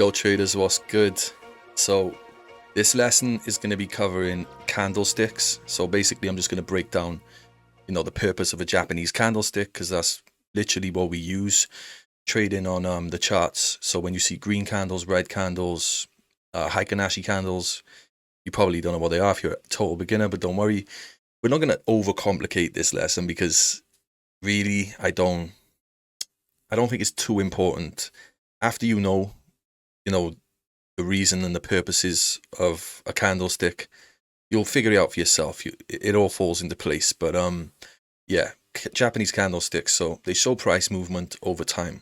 Yo traders, what's good? So this lesson is going to be covering candlesticks. So basically I'm just going to break down, the purpose of a Japanese candlestick, because that's literally what we use trading on the charts. So when you see green candles, red candles, Heikin-Ashi candles, you probably don't know what they are if you're a total beginner, but don't worry. We're not going to overcomplicate this lesson because really I don't think it's too important. After you know the reason and the purposes of a candlestick, you'll figure it out for yourself. It all falls into place. But yeah, Japanese candlesticks, so they show price movement over time.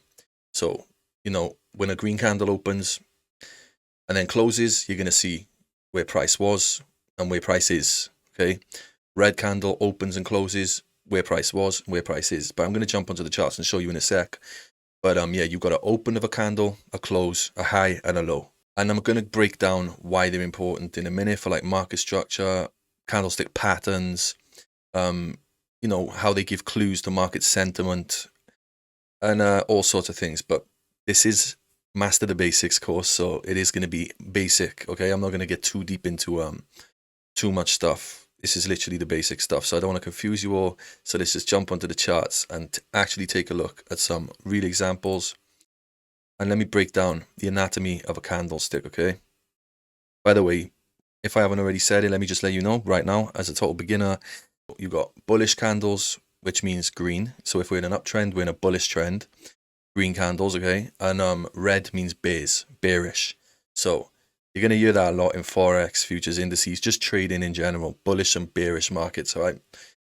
So when a green candle opens and then closes, you're going to see where price was and where price is. Okay, red candle opens and closes, where price was, where price is. But I'm going to jump onto the charts and show you in a sec. But yeah, you've got an open of a candle, a close, a high, and a low. And I'm going to break down why they're important in a minute for like market structure, candlestick patterns, how they give clues to market sentiment, and all sorts of things. But this is Master the Basics course, so it is going to be basic. Okay, I'm not going to get too deep into too much stuff. This is literally the basic stuff, so I don't want to confuse you all. So let's just jump onto the charts and actually take a look at some real examples. And let me break down the anatomy of a candlestick, okay? By the way, if I haven't already said it, let me just let you know right now, as a total beginner, you've got bullish candles, which means green. So if we're in an uptrend, we're in a bullish trend. Green candles, okay? And red means bearish. So you're going to hear that a lot in Forex, futures, indices, just trading in general, bullish and bearish markets, all right?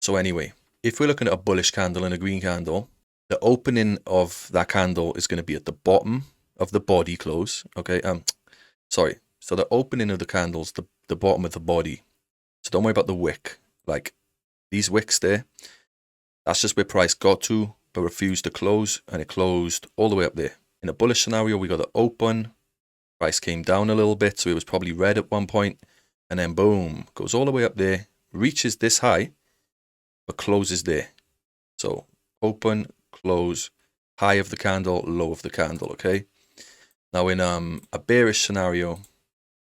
So anyway, if we're looking at a bullish candle and a green candle, the opening of that candle is going to be at the bottom of the body close, okay? Sorry. So the opening of the candle's the bottom of the body. So don't worry about the wick. Like these wicks there, that's just where price got to, but refused to close, and it closed all the way up there. In a bullish scenario, we got the open, price came down a little bit, so it was probably red at one point, and then boom, goes all the way up there, reaches this high, but closes there. So open, close, high of the candle, low of the candle, okay? Now in a bearish scenario,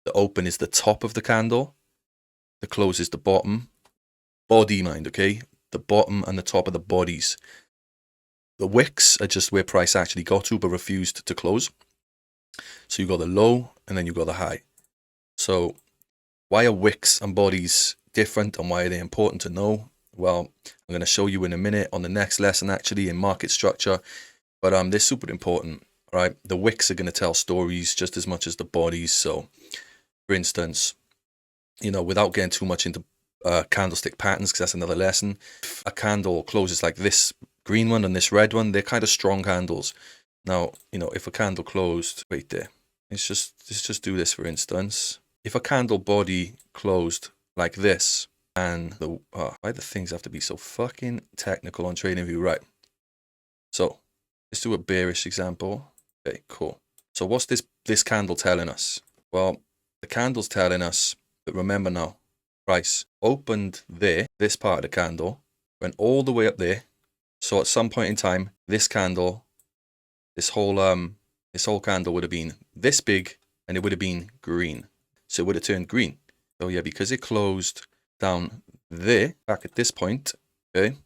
the open is the top of the candle, the close is the bottom. Body mind, okay? The bottom and the top of the bodies. The wicks are just where price actually got to but refused to close. So you got the low and then you got the high. So why are wicks and bodies different and why are they important to know? Well, I'm going to show you in a minute on the next lesson actually in market structure. But they're super important, right? The wicks are going to tell stories just as much as the bodies. So for instance, without getting too much into candlestick patterns, because that's another lesson, if a candle closes like this green one and this red one, they're kind of strong candles. Now, if a candle closed right there, let's just do this for instance. If a candle body closed like this, and why do things have to be so fucking technical on TradingView, right? So let's do a bearish example. Okay, cool. So what's this candle telling us? Well, the candle's telling us that, remember now, price opened there, this part of the candle, went all the way up there. So at some point in time, this candle, this whole candle would have been this big and it would have been green. So it would have turned green. So yeah, because it closed down there, back at this point, okay,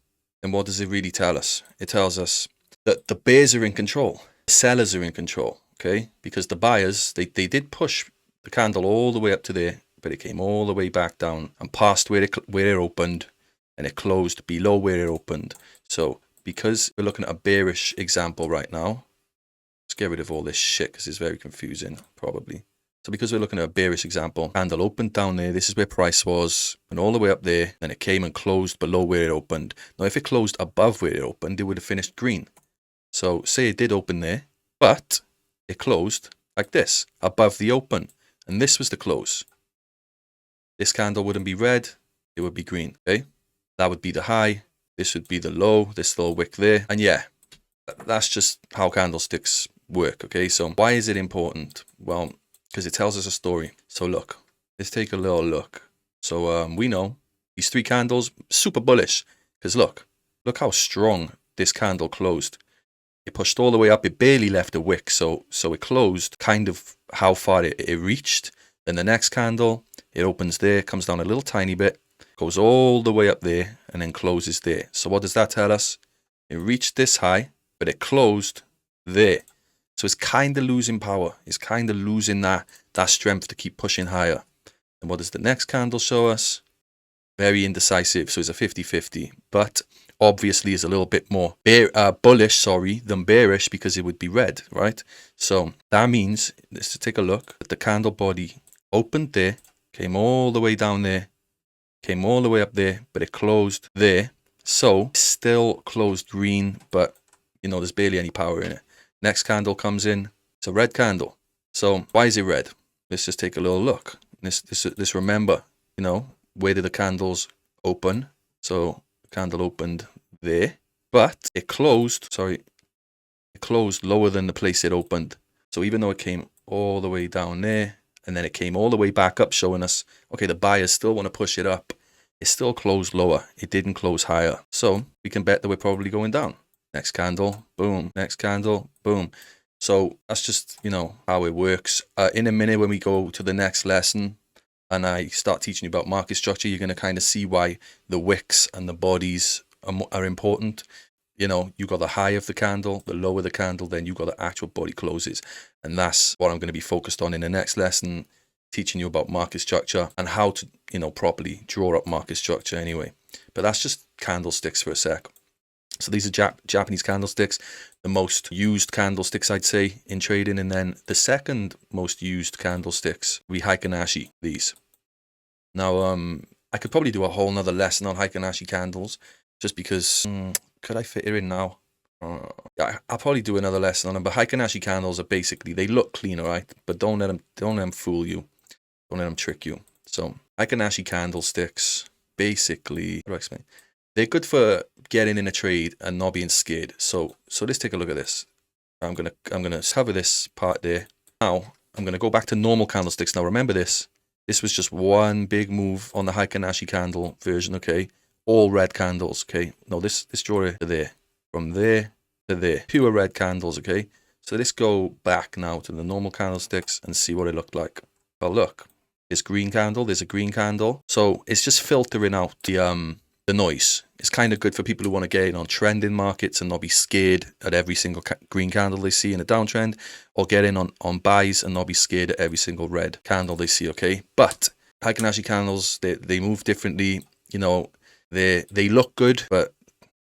then what does it really tell us? It tells us that the bears are in control, the sellers are in control, okay? Because the buyers, they did push the candle all the way up to there, but it came all the way back down and past where it opened, and it closed below where it opened. So because we're looking at a bearish example right now, let's get rid of all this shit because it's very confusing, probably. So because we're looking at a bearish example, candle opened down there, this is where price was, and all the way up there, then it came and closed below where it opened. Now if it closed above where it opened, it would have finished green. So say it did open there, but it closed like this, above the open, and this was the close. This candle wouldn't be red, it would be green, okay? That would be the high, this would be the low, this little wick there, and yeah, that's just how candlesticks work, okay? So why is it important? Well, because it tells us a story. So look, let's take a little look. So we know these three candles, super bullish, because look how strong this candle closed. It pushed all the way up. It barely left a wick, so it closed kind of how far it reached. Then the next candle, it opens there, comes down a little tiny bit, goes all the way up there, and then closes there. So what does that tell us? It reached this high, but it closed there. So it's kind of losing power. It's kind of losing that strength to keep pushing higher. And what does the next candle show us? Very indecisive. So it's a 50-50. But obviously is a little bit more bullish, than bearish, because it would be red, right? So that means, let's take a look at the candle body. Opened there, came all the way down there, came all the way up there, but it closed there. So still closed green, but there's barely any power in it. Next candle comes in, it's a red candle. So why is it red? Let's just take a little look. This remember, where did the candles open? So the candle opened there, but it closed lower than the place it opened. So even though it came all the way down there, and then it came all the way back up, showing us, okay, the buyers still want to push it up. It still closed lower. It didn't close higher. So we can bet that we're probably going down. Next candle, boom. Next candle, boom. So that's just, how it works. In a minute, when we go to the next lesson and I start teaching you about market structure, you're going to kind of see why the wicks and the bodies are important. You got the high of the candle, the lower the candle, then you got the actual body closes. And that's what I'm going to be focused on in the next lesson, teaching you about market structure and how to, properly draw up market structure anyway. But that's just candlesticks for a sec. So these are Japanese candlesticks, the most used candlesticks, I'd say, in trading. And then the second most used candlesticks, we Heikin-Ashi, these. Now, I could probably do a whole nother lesson on Heikin-Ashi candles, just because, could I fit it in now? Yeah, I'll probably do another lesson on them. But Heikin-Ashi candles are basically, they look clean, all right? But don't let them fool you. Don't let them trick you. So Heikin-Ashi candlesticks, basically, how do I explain? They're good for getting in a trade and not being scared. So let's take a look at this. I'm gonna cover this part there. Now I'm gonna go back to normal candlesticks. Now remember this. This was just one big move on the Heikin-Ashi candle version. Okay, all red candles. Okay, no, this draw to there, from there to there, pure red candles. Okay, so let's go back now to the normal candlesticks and see what it looked like. Well, look, this green candle. There's a green candle. So it's just filtering out the noise. It's kind of good for people who want to get in on trending markets and not be scared at every single green candle they see in a downtrend, or get in on buys and not be scared at every single red candle they see. Okay, but Heikin-Ashi candles, they move differently. They look good, but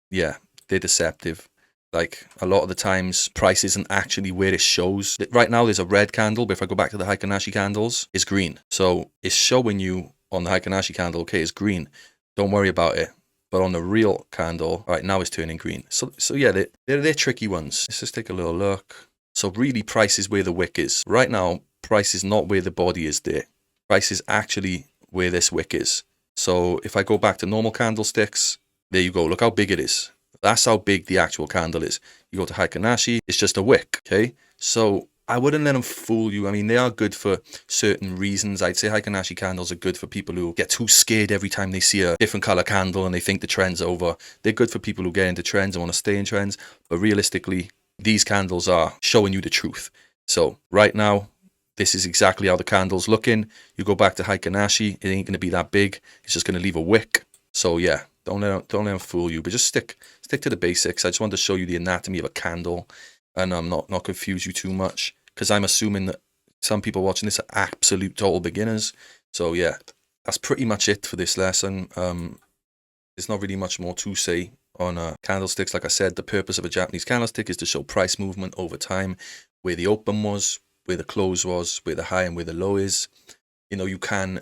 yeah, they're deceptive. Like a lot of the times, price isn't actually where it shows. Right now, there's a red candle, but if I go back to the Heikin-Ashi candles, it's green. So it's showing you on the Heikin-Ashi candle, okay, it's green. Don't worry about it. But on the real candle, right now it's turning green. So yeah, they're tricky ones. Let's just take a little look. So really, price is where the wick is. Right now, price is not where the body is there. Price is actually where this wick is. So if I go back to normal candlesticks, there you go. Look how big it is. That's how big the actual candle is. You go to Heikin-Ashi, it's just a wick, okay? So I wouldn't let them fool you. I mean, they are good for certain reasons. I'd say Heikin-Ashi candles are good for people who get too scared every time they see a different color candle and they think the trend's over. They're good for people who get into trends and want to stay in trends. But realistically, these candles are showing you the truth. So right now, this is exactly how the candle's looking. You go back to Heikin-Ashi, it ain't going to be that big. It's just going to leave a wick. So yeah, don't let them fool you. But just stick to the basics. I just wanted to show you the anatomy of a candle and not confuse you too much, because I'm assuming that some people watching this are absolute total beginners. So yeah, that's pretty much it for this lesson. There's not really much more to say on candlesticks. Like I said, the purpose of a Japanese candlestick is to show price movement over time, where the open was, where the close was, where the high and where the low is. You can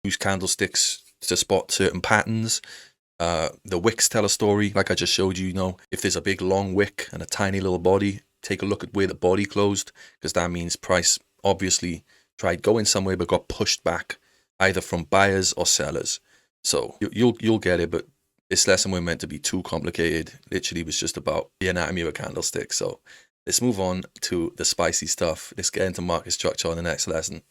use candlesticks to spot certain patterns. The wicks tell a story, like I just showed you. If there's a big long wick and a tiny little body, take a look at where the body closed, because that means price obviously tried going somewhere but got pushed back, either from buyers or sellers. So you'll get it, but this lesson wasn't meant to be too complicated. Literally was just about the anatomy of a candlestick. So let's move on to the spicy stuff. Let's get into market structure on the next lesson.